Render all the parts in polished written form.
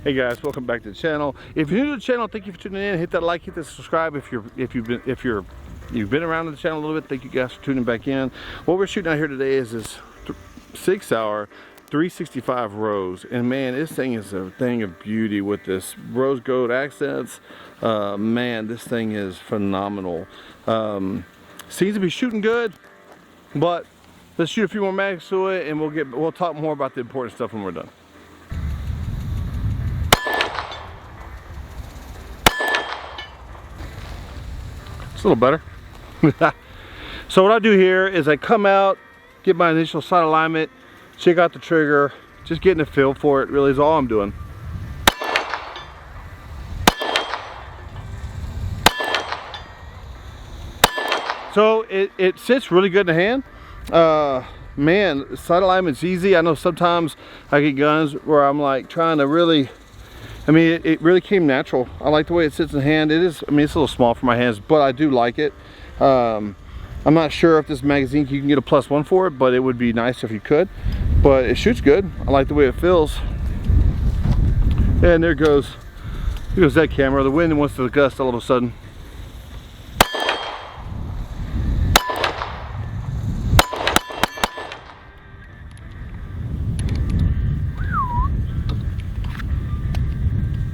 Hey guys, welcome back to the channel. If you're new to the channel, thank you for tuning in. Hit that like, hit that subscribe. If you've been around the channel a little bit, thank you guys for tuning back in. What we're shooting out here today is this Sig Sauer 365 Rose, and man, this thing is a thing of beauty with this rose gold accents. Man, this thing is phenomenal. Seems to be shooting good, but let's shoot a few more mags to it, and we'll talk more about the important stuff when we're done. It's a little better. So what I do here is I come out, get my initial sight alignment, check out the trigger, just getting a feel for it really is all I'm doing. So it sits really good in the hand. Man, sight alignment's easy. I know sometimes I get guns where I'm like trying to really, I mean, it really came natural. I like the way it sits in the hand. It is, I mean, it's a little small for my hands, but I do like it. I'm not sure if this magazine, you can get a +1 for it, but it would be nice if you could. But it shoots good. I like the way it feels. And there goes that camera. The wind wants to gust all of a sudden.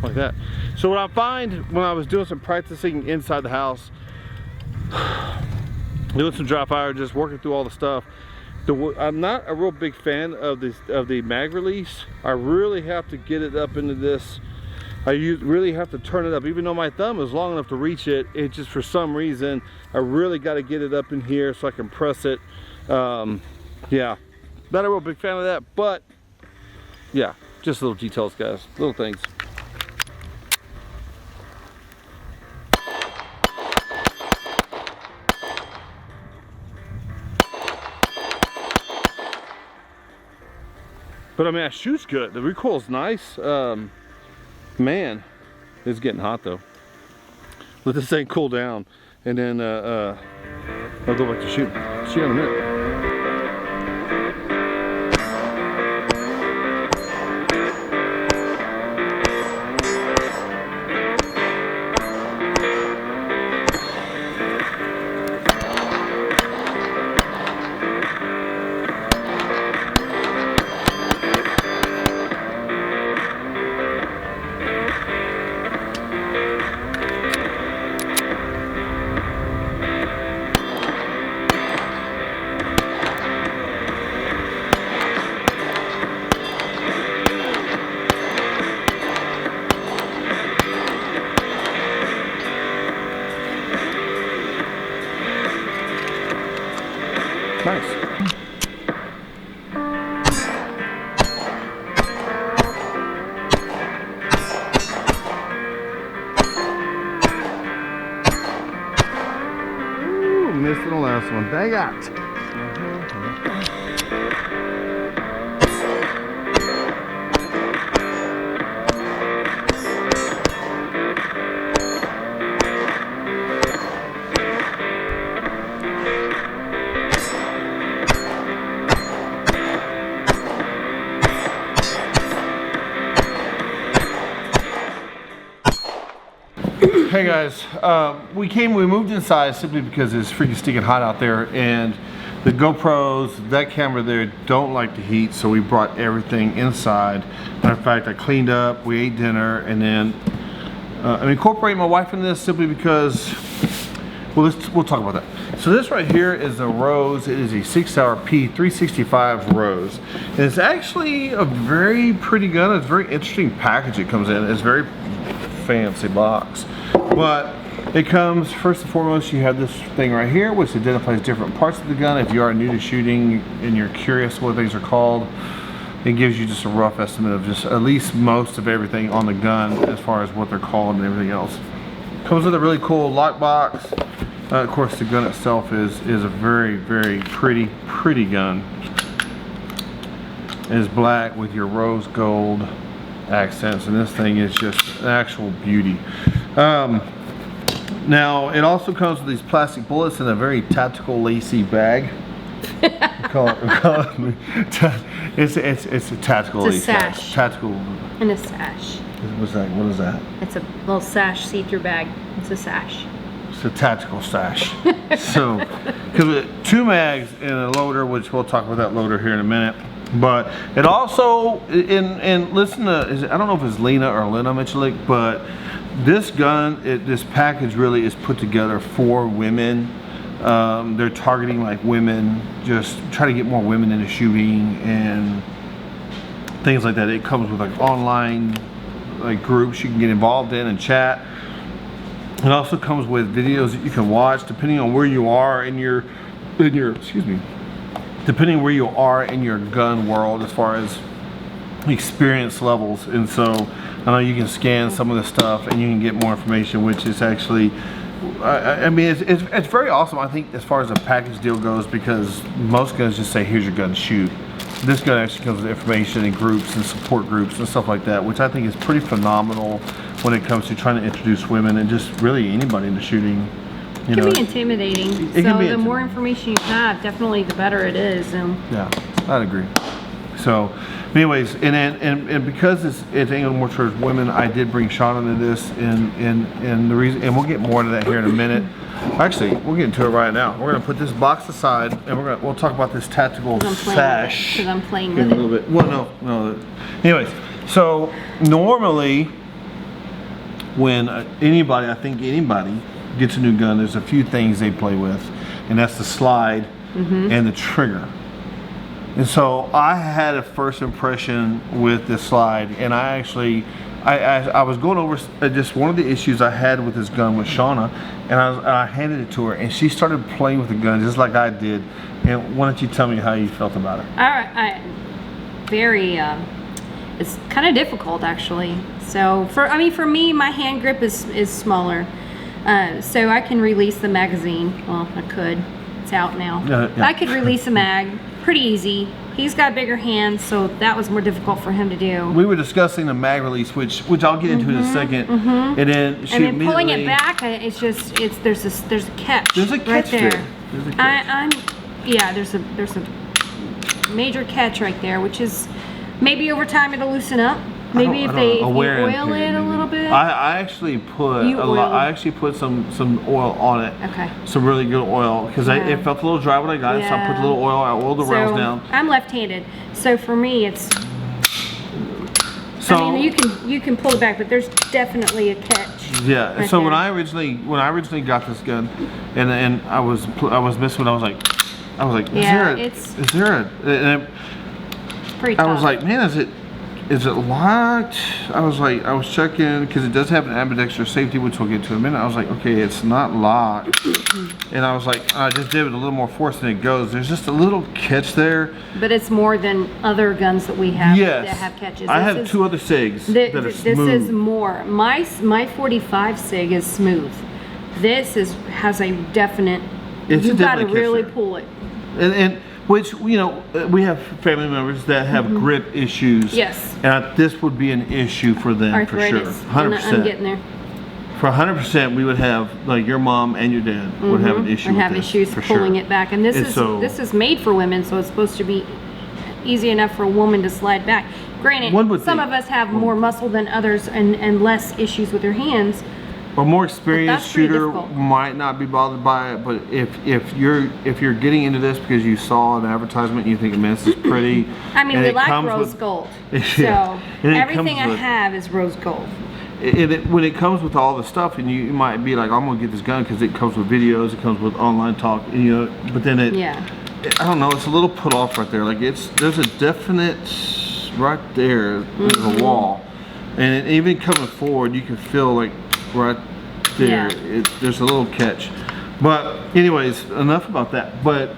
Like that. So what I find when I was doing some practicing inside the house, doing some dry fire, just working through all the stuff, I'm not a real big fan of the mag release. I really have to get it up into this. I really have to turn it up, even though my thumb is long enough to reach it. It just, for some reason, I really got to get it up in here so I can press it. Yeah, not a real big fan of that, but yeah, just little details, guys, little things. But I mean, it shoots good. The recoil's nice. Man, it's getting hot though. Let this thing cool down, and then I'll go back to shoot. See you in a minute. Nice. Ooh, missed the last one. Dang it. Hey guys, we moved inside simply because it's freaking stinking hot out there, and the GoPros, that camera there, don't like the heat, so we brought everything inside. Matter of fact, I cleaned up, we ate dinner, and then I'm incorporating my wife in this simply because, well, we'll talk about that. So this right here is a Rose. It is a Sig Sauer P365 Rose, and it's actually a very pretty gun. It's a very interesting package it comes in. It's a very fancy box. But it comes, first and foremost, you have this thing right here which identifies different parts of the gun. If you are new to shooting and you're curious what things are called, it gives you just a rough estimate of just at least most of everything on the gun as far as what they're called and everything else. Comes with a really cool lockbox. Of course, the gun itself is a very, very pretty gun. It is black with your rose gold accents, and this thing is just an actual beauty. Now it also comes with these plastic bullets in a very tactical lacy bag. It's a tactical. It's a sash. Tactical. And a sash. What's that? What is that? It's a little sash see-through bag. It's a sash. It's a tactical stash. So, because 2 mags and a loader, which we'll talk about that loader here in a minute. But it also, and listen to, I don't know if it's Lena or Lena Michalik, but this gun, this package really is put together for women. They're targeting like women, just try to get more women into shooting and things like that. It comes with like online like groups you can get involved in and chat. It also comes with videos that you can watch depending on where you are in your excuse me, depending where you are in your gun world as far as experience levels. And so I know you can scan some of the stuff and you can get more information, which is actually I mean it's very awesome, I think, as far as a package deal goes, because most guns just say here's your gun, shoot. This gun actually comes with information and groups and support groups and stuff like that, which I think is pretty phenomenal when it comes to trying to introduce women and just really anybody into shooting. It can be intimidating. So the more information you have, definitely the better it is. And yeah, I'd agree. So, anyways, and because it's angled more towards women, I did bring Sean into this, and the reason, and we'll get more into that here in a minute. Actually, we'll get into it right now. We're gonna put this box aside, and we'll talk about this tactical sash. Because I'm playing with it a little bit. Well, no. Anyways, so normally when anybody, I think anybody gets a new gun, there's a few things they play with, and that's the slide and the trigger. And so I had a first impression with the slide, and I actually, I was going over just one of the issues I had with this gun with Shauna, and I handed it to her, and she started playing with the gun just like I did. And why don't you tell me how you felt about it? It's kind of difficult actually. So for me, my hand grip is smaller, so I can release the magazine. Well, I could. It's out now. Yeah. I could release a mag pretty easy. He's got bigger hands, so that was more difficult for him to do. We were discussing the mag release, which I'll get into in a second, and then pulling it back, there's a catch. There's a catch right there. There's a catch. There's a major catch right there, which is maybe over time it'll loosen up. Maybe if you oil it a little bit. I actually put some oil on it. Okay. Some really good oil, because it felt a little dry when I got it, so I put a little oil. I oiled the rails down. I'm left-handed, so for me it's. I mean, you can pull it back, but there's definitely a catch. Yeah. Right so there. when I originally got this gun, and I was missing. I was like, is there a? Pretty tough. I was like, man, is it locked? I was checking, because it does have an ambidextrous safety, which we'll get to in a minute. I was like, okay, it's not locked. And I was like, I just did it a little more force than it goes. There's just a little catch there. But it's more than other guns that we have that have catches. I have 2 other SIGs that are smooth. This is more. My 45 SIG is smooth. This has a definite, you've got to really pull it. And which, you know, we have family members that have grip issues. Yes. And this would be an issue for them. Arthritis. For sure. 100%. I'm getting there. For 100%, we would have, like, your mom and your dad would have an issue with have issues pulling it back. And this is made for women, so it's supposed to be easy enough for a woman to slide back. Granted, some of us have more muscle than others and less issues with their hands. A more experienced shooter might not be bothered by it, but if you're getting into this because you saw an advertisement and you think, man, this is pretty. I mean, we like rose gold, so everything I have is rose gold. When it comes with all the stuff, and you might be like, I'm gonna get this gun because it comes with videos, it comes with online talk, and, you know, but then I don't know, it's a little put off right there. Like there's a definite right there, there's a wall, and even coming forward, you can feel like. Right there, there's a little catch. But anyways, enough about that. But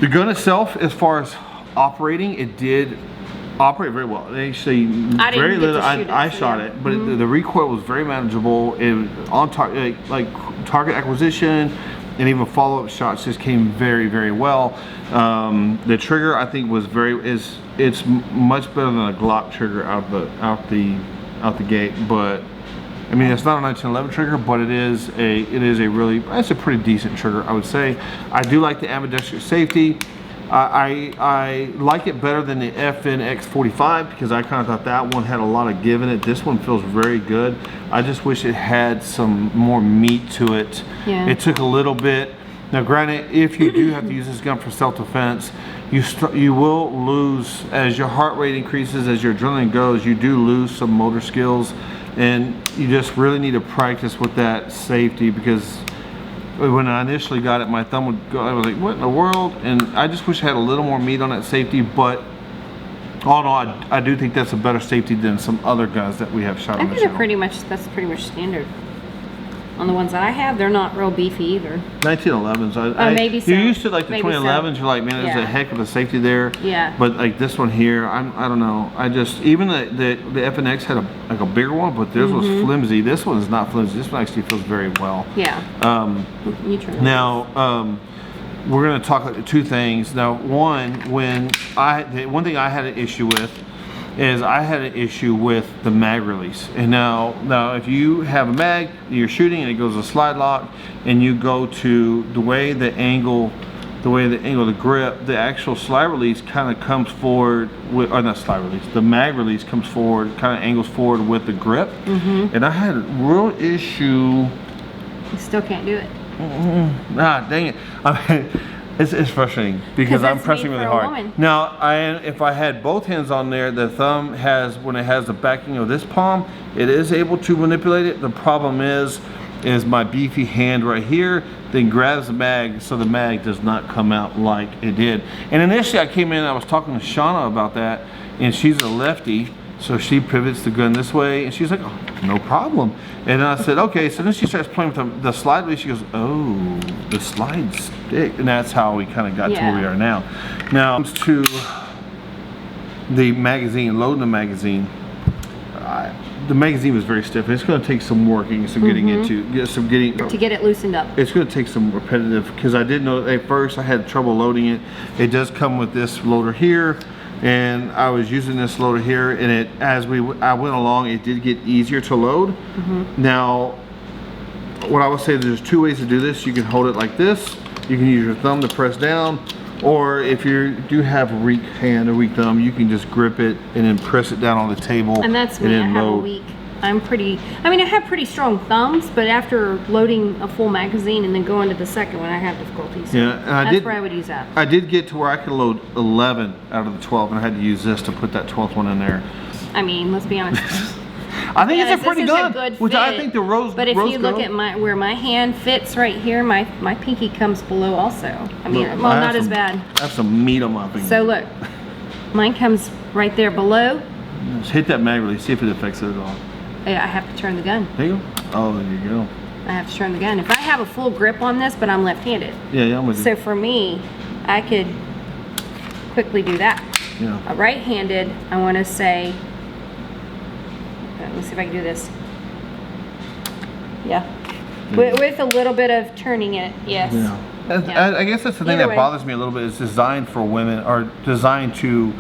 the gun itself, as far as operating, it did operate very well. Actually, very little. I shot it, but the recoil was very manageable. It was on target, like target acquisition, and even follow-up shots just came very, very well. The trigger, I think, was it's much better than a Glock trigger out the gate, but. I mean, it's not a 1911 trigger, but it is a pretty decent trigger, I would say. I do like the ambidextrous safety. I like it better than the FNX45 because I kind of thought that one had a lot of give in it. This one feels very good. I just wish it had some more meat to it. Yeah. It took a little bit. Now, granted, if you do have to use this gun for self-defense, you will lose as your heart rate increases, as your adrenaline goes. You do lose some motor skills, and you just really need to practice with that safety because when I initially got it, my thumb would go, I was like, what in the world? And I just wish I had a little more meat on that safety, but all in all, I do think that's a better safety than some other guns that we have shot on the channel. That's pretty much standard. On the ones that I have, they're not real beefy either. 1911s. Maybe so. You're used to like the Maybe 2011s. so. You're like, man, there's a heck of a safety there. Yeah. But like this one here, I don't know. I just even the FNX had a bigger one, but theirs was flimsy. This one is not flimsy. This one actually feels very well. Yeah. You try now. We're going to talk about two things. Now, one thing I had an issue with is I had an issue with the mag release. And now if you have a mag, you're shooting and it goes to slide lock, and you go to the way the grip, the actual slide release kind of comes forward with, or not slide release, the mag release comes forward, kind of angles forward with the grip. And I had a real issue. You still can't do it. Ah, dang it. I mean, it's frustrating because I'm pressing really hard. Now, if I had both hands on there, the thumb when it has the backing of this palm, it is able to manipulate it. The problem is my beefy hand right here then grabs the mag, so the mag does not come out like it did. And initially I came in, I was talking to Shauna about that, and she's a lefty, so she pivots the gun this way, and she's like, oh, no problem. And I said, okay. So then she starts playing with the slide release. She goes, oh, the slide stick. And that's how we kind of got to where we are now. Now, comes to the magazine, loading the magazine. The magazine was very stiff. It's going to take some working, some getting to get it loosened up. It's going to take some repetitive, because I didn't know at first I had trouble loading it. It does come with this loader here. And I was using this loader here, and I went along, it did get easier to load. Now, what I would say, there's two ways to do this. You can hold it like this. You can use your thumb to press down, or if you do have a weak hand or weak thumb, you can just grip it and then press it down on the table. And that's me. I have a weak. I have pretty strong thumbs, but after loading a full magazine and then going to the second one, I have difficulties. So yeah, and that's where I would use that. I did get to where I could load 11 out of the 12, and I had to use this to put that 12th one in there. I mean, let's be honest. I think it's a pretty good, which I think the Rose. But if you look at where my hand fits right here, my pinky comes below also. I mean, look, well, not as bad. I have some meat on my finger. So look, mine comes right there below. Just hit that mag release, see if it affects it at all. I have to turn the gun. There you go. Oh, there you go. I have to turn the gun. If I have a full grip on this, but I'm left-handed. Yeah, I'm with you. So for me, I could quickly do that. Yeah. Right-handed, I want to say, let's see if I can do this. Yeah. With a little bit of turning it, yes. Yeah. I guess that's the thing that bothers me a little bit. It's designed for women, or designed to,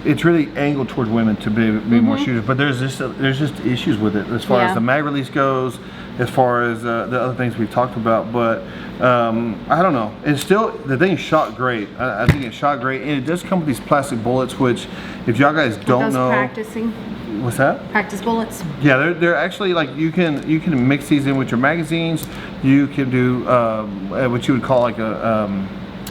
it's really angled toward women to be more shooters, but there's just issues with it as far as the mag release goes, as far as the other things we've talked about. But I don't know. It's still, the thing shot great. I think it shot great, and it does come with these plastic bullets, which if y'all guys don't know. Practicing. What's that? Practice bullets. Yeah, they're actually like, you can mix these in with your magazines. You can do what you would call like a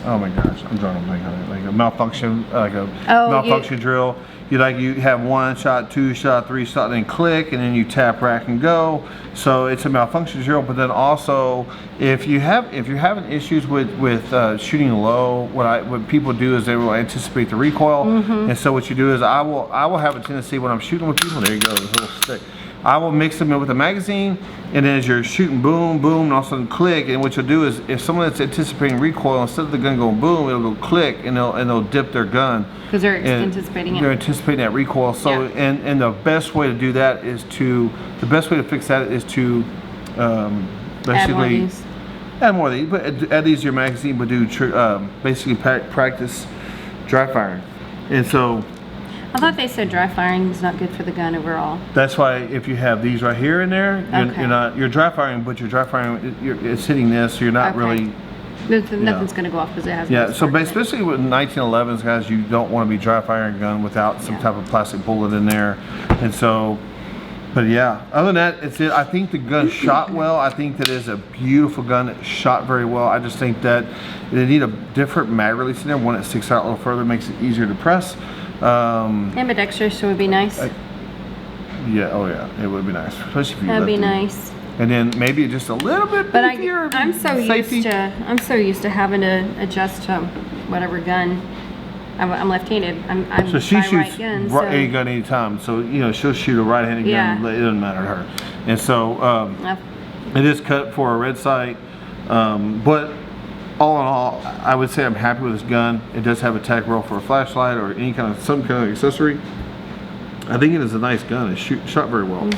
oh my gosh, I'm drawing a blank on it. Like a malfunction, malfunction drill. You have 1 shot, 2 shot, 3 shot, and then click, and then you tap, rack, and go. So it's a malfunction drill. But then also, if you're having issues with shooting low, what people do is they will anticipate the recoil. And so what you do is I will have a tendency when I'm shooting with people. There you go, the little stick. I will mix them in with a magazine, and then as you're shooting, boom, boom, and all of a sudden click. And what you'll do is, if someone that's anticipating recoil, instead of the gun going boom, it'll go click, and they'll dip their gun because they're anticipating it. They're anticipating that recoil. So, and the best way to do that is the best way to fix that is to basically add more of these, but add these to your magazine, but do basically practice dry firing, and so. I thought they said dry firing is not good for the gun overall. That's why if you have these right here in there, you're dry firing, but you're dry firing, it's hitting this, so you're not really. Nothing's going to go off because it has. Yeah, so especially with 1911s, guys, you don't want to be dry firing a gun without some type of plastic bullet in there, and so. But yeah, other than that, it's it. I think the gun shot well. I think that is a beautiful gun. It shot very well. I just think that they need a different mag release in there. One that sticks out a little further, makes it easier to press. Ambidextrous would be nice. Yeah, oh yeah, it would be nice, especially if you. That'd be nice. And then maybe just a little bit beefier. But I'm so used to having to adjust to whatever gun. I'm left-handed. I'm so she shoots right gun, so. any gun anytime. So you know she'll shoot a right-handed gun. It doesn't matter to her. And so it is cut for a red sight. But all in all, I would say I'm happy with this gun. It does have a tack roll for a flashlight or any kind of some kind of accessory. I think it is a nice gun. It shot very well.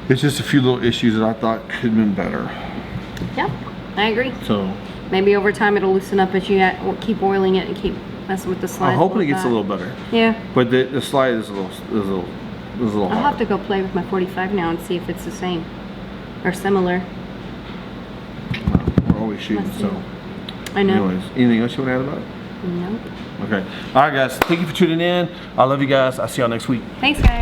It's just a few little issues that I thought could have been better. Yep, I agree. So maybe over time it'll loosen up as you keep oiling it and keep messing with the slide. I'm hoping it gets a little better. Yeah. But the slide is a little hard. I'll have to go play with my 45 now and see if it's the same or similar. We're always shooting, so. I know. Anyways, anything else you want to add about it? Nope. Okay. All right, guys. Thank you for tuning in. I love you guys. I'll see y'all next week. Thanks, guys.